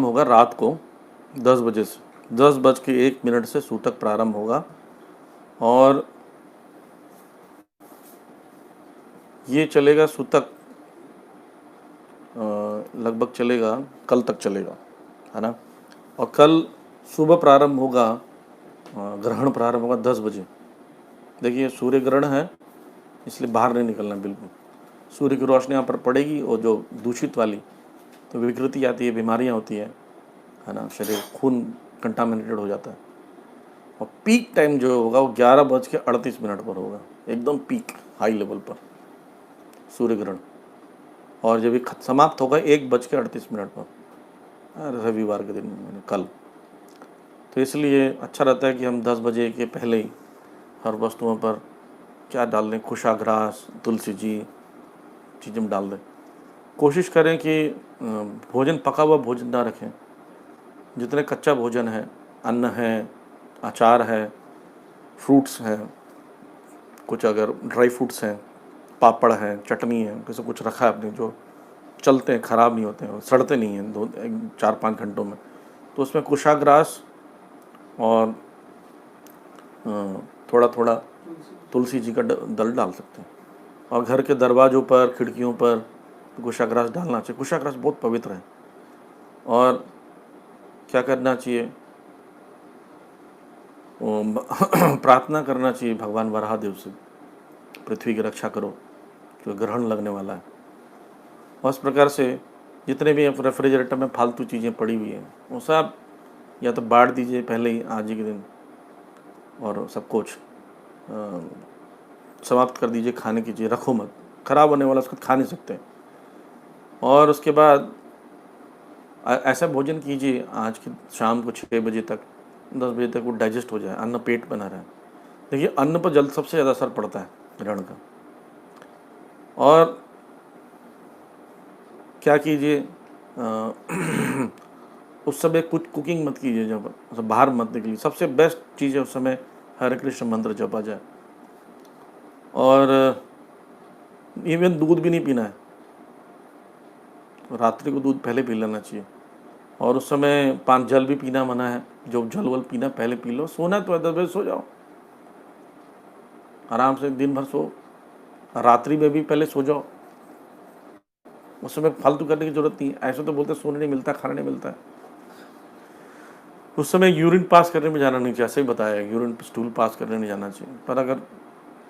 होगा रात को 10 बजे से, 10:01 से सूतक प्रारंभ होगा और ये चलेगा सूतक लगभग चलेगा, कल तक चलेगा, है ना। और कल सुबह प्रारंभ होगा, ग्रहण प्रारंभ होगा 10 बजे। देखिए सूर्य ग्रहण है, इसलिए बाहर नहीं निकलना बिल्कुल। सूर्य की रोशनी यहाँ पर पड़ेगी और जो दूषित वाली तो विकृति आती है, बीमारियाँ होती है ना, शरीर खून कंटामिनेटेड हो जाता है। और पीक टाइम जो होगा वो 11:38 पर होगा, एकदम पीक हाई लेवल पर सूर्य ग्रहण। और जब ये समाप्त होगा 1:38 पर, रविवार के दिन, कल। तो इसलिए अच्छा रहता है कि हम 10 बजे के पहले ही हर वस्तुओं पर क्या डाल दें, कुशाग्रास, तुलसी जी, चीज़ें डाल दें। कोशिश करें कि भोजन, पका हुआ भोजन ना रखें। जितने कच्चा भोजन है, अन्न है, अचार है, फ्रूट्स हैं, कुछ अगर ड्राई फ्रूट्स हैं, पापड़ है, चटनी है, कैसे कुछ रखा है अपने, जो चलते हैं, ख़राब नहीं होते हैं, सड़ते नहीं हैं 4-5 घंटों में, तो उसमें कुशाग्रास और थोड़ा थोड़ा तुलसी जी का दल डाल सकते हैं। और घर के दरवाज़ों पर, खिड़कियों पर कुशाग्रास डालना चाहिए। कुशाग्रास बहुत पवित्र है। और क्या करना चाहिए, प्रार्थना करना चाहिए भगवान वराहदेव से, पृथ्वी की रक्षा करो, जो ग्रहण लगने वाला है। और इस प्रकार से जितने भी रेफ्रिजरेटर में फालतू चीज़ें पड़ी हुई हैं वो सब या तो बांट दीजिए पहले ही आज ही के दिन, और सब कुछ समाप्त कर दीजिए। खाने की चीज़ रखो मत, ख़राब होने वाला उसको खा नहीं सकते। और उसके बाद ऐसा भोजन कीजिए आज की शाम को 6 बजे तक, 10 बजे तक वो डाइजेस्ट हो जाए, अन्न पेट बना रहे। देखिए अन्न पर जल्द सबसे ज़्यादा असर पड़ता है ग्रहण का। और क्या कीजिए, उस समय कुछ कुकिंग मत कीजिए, जब बाहर मत निकलिए। सबसे बेस्ट चीज़ है उस समय हरे कृष्ण मंत्र जपा जाए। और इवन दूध भी नहीं पीना है, रात्रि को दूध पहले पी लेना चाहिए। और उस समय जल भी पीना मना है, जो जल वल पीना पहले पी लो। सोना तो 10 बजे सो जाओ, आराम से दिन भर सो, रात्रि में भी पहले सो जाओ। उस समय फालतू करने की जरूरत नहीं है। ऐसे तो बोलते सोने नहीं मिलता, खाना नहीं मिलता है। उस समय यूरिन पास करने में जाना नहीं चाहिए, ऐसे ही बताया, यूरिन स्टूल पास करने नहीं जाना चाहिए। पर अगर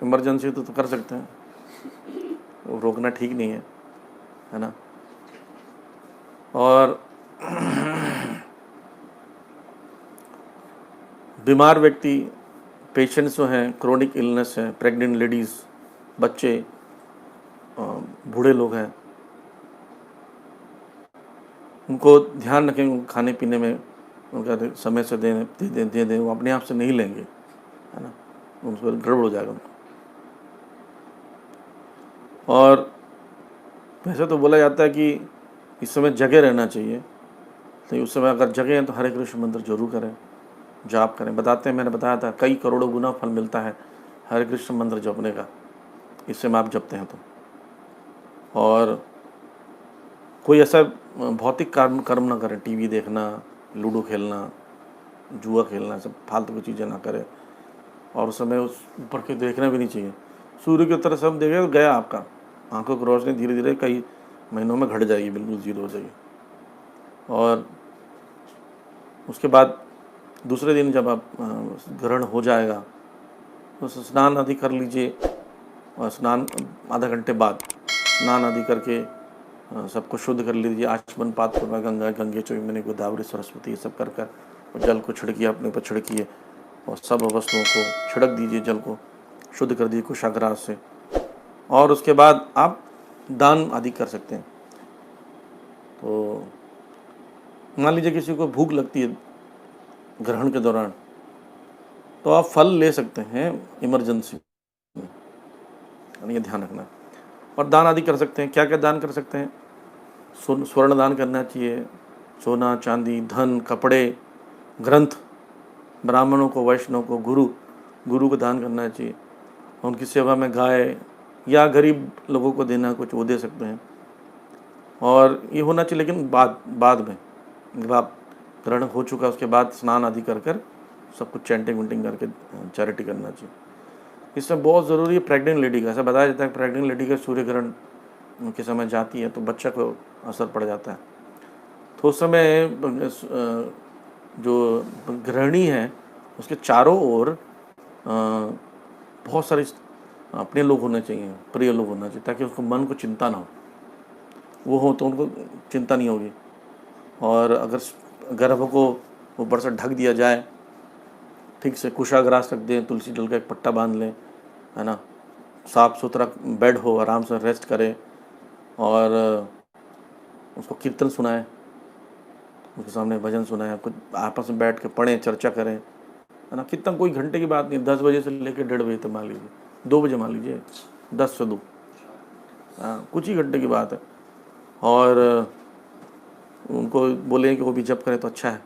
इमरजेंसी तो कर सकते हैं, रोकना ठीक नहीं है ना। और बीमार व्यक्ति, पेशेंट्स जो हैं, क्रोनिक इलनेस है, प्रेग्नेंट लेडीज़, बच्चे, बूढ़े लोग हैं, उनको ध्यान रखें खाने पीने में, उनका समय से दे दें। वो अपने आप से नहीं लेंगे, है ना, उनको गड़बड़ हो जाएगा उनको। और वैसे तो बोला जाता है कि इस समय जगे रहना चाहिए, तो उस समय अगर जगे हैं तो हरे कृष्ण मंत्र जरूर करें, जाप करें। बताते हैं, मैंने बताया था, कई करोड़ों गुना फल मिलता है हरे कृष्ण मंत्र जपने का, इस समय आप जपते हैं तो। और कोई ऐसा भौतिक कर्म ना करें, टीवी देखना, लूडो खेलना, जुआ खेलना, सब फालतू की चीज़ें ना करें। और उस समय उस ऊपर के देखना भी नहीं चाहिए। सूर्य की तरफ सब देखे तो गया आपका, आंखों की रोशनी धीरे धीरे कई महीनों में घट जाएगी, बिल्कुल जीरो हो जाएगी। और उसके बाद दूसरे दिन जब आप ग्रहण हो जाएगा तो स्नान आदि कर लीजिए। और स्नान आधा घंटे बाद स्नान आदि करके सबको शुद्ध कर लीजिए। आचमन पात पूर्वा गंगा गंगे चौमने गोदावरी सरस्वती, ये सब कर कर और जल को छिड़किए, अपने ऊपर छिड़किए और सब वस्तुओं को छिड़क दीजिए, जल को शुद्ध कर दीजिए कुशाग्रास से। और उसके बाद आप दान आदि कर सकते हैं। तो मान लीजिए किसी को भूख लगती है ग्रहण के दौरान, तो आप फल ले सकते हैं इमरजेंसी में, ये ध्यान रखना। और दान आदि कर सकते हैं। क्या क्या दान कर सकते हैं? स्वर्ण दान करना चाहिए, सोना चांदी, धन, कपड़े, ग्रंथ, ब्राह्मणों को, वैष्णव को, गुरु को दान करना चाहिए। उनकी सेवा में गाय या गरीब लोगों को देना कुछ, वो दे सकते हैं। और ये होना चाहिए, लेकिन बाद में, जब आप ग्रहण हो चुका उसके बाद स्नान आदि कर कर सब कुछ चैंटिंग वैंटिंग करके चैरिटी करना चाहिए। इसमें बहुत ज़रूरी है प्रेग्नेंट लेडी का। ऐसा बताया जाता है प्रेग्नेंट लेडी का सूर्य ग्रहण के समय जाती है तो बच्चा को असर पड़ जाता है। तो उस समय जो गृहिणी है उसके चारों ओर बहुत सारे अपने लोग होने चाहिए, प्रिय लोग होना चाहिए, ताकि उसको मन को चिंता ना हो। वो हो तो उनको चिंता नहीं होगी। और अगर गर्भ को ऊपर से ढक दिया जाए, ठीक से कुशाग्रास रख दें, तुलसी दल का एक पट्टा बांध लें, है ना, साफ़ सुथरा बेड हो, आराम से रेस्ट करें और उसको कीर्तन सुनाएं, उसके सामने भजन सुनाएं, कुछ आपस में बैठ के पढ़ें, चर्चा करें, है ना। कितना कोई घंटे की बात नहीं, 10 बजे से लेकर 1:30 बजे तक मान लीजिए, 2 बजे मान लीजिए, 10 से 2, हाँ कुछ ही घंटे की बात है। और उनको बोलें कि वो भी जप करें तो अच्छा है।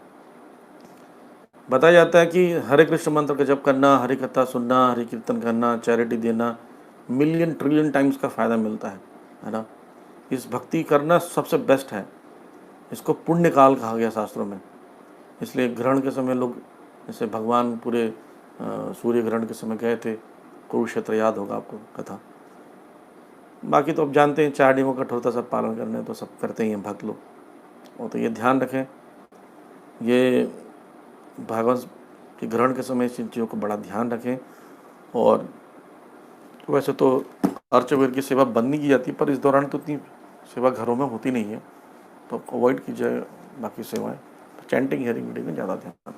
बताया जाता है कि हरे कृष्ण मंत्र का जप करना, हरि कथा सुनना, हरि कीर्तन करना, चैरिटी देना, मिलियन ट्रिलियन टाइम्स का फ़ायदा मिलता है ना। इस भक्ति करना सबसे बेस्ट है। इसको पुण्य काल कहा गया शास्त्रों में। इसलिए ग्रहण के समय लोग, जैसे भगवान पूरे सूर्य ग्रहण के समय गए थे कुरुक्षेत्र, याद होगा आपको कथा। बाकी तो आप जानते हैं 4 नियमों का कठोरता सब पालन करना है तो सब करते ही हैं भक्त लोग। और तो ये ध्यान रखें, ये भागवत के ग्रहण के समय इन चीज़ों को बड़ा ध्यान रखें। और वैसे तो अर्चवीर की सेवा बंद नहीं की जाती, पर इस दौरान तो इतनी सेवा घरों में होती नहीं है, तो अवॉइड कीजिए बाकी सेवाएं। चैंटिंग हियरिंग रीडिंग में ज़्यादा ध्यान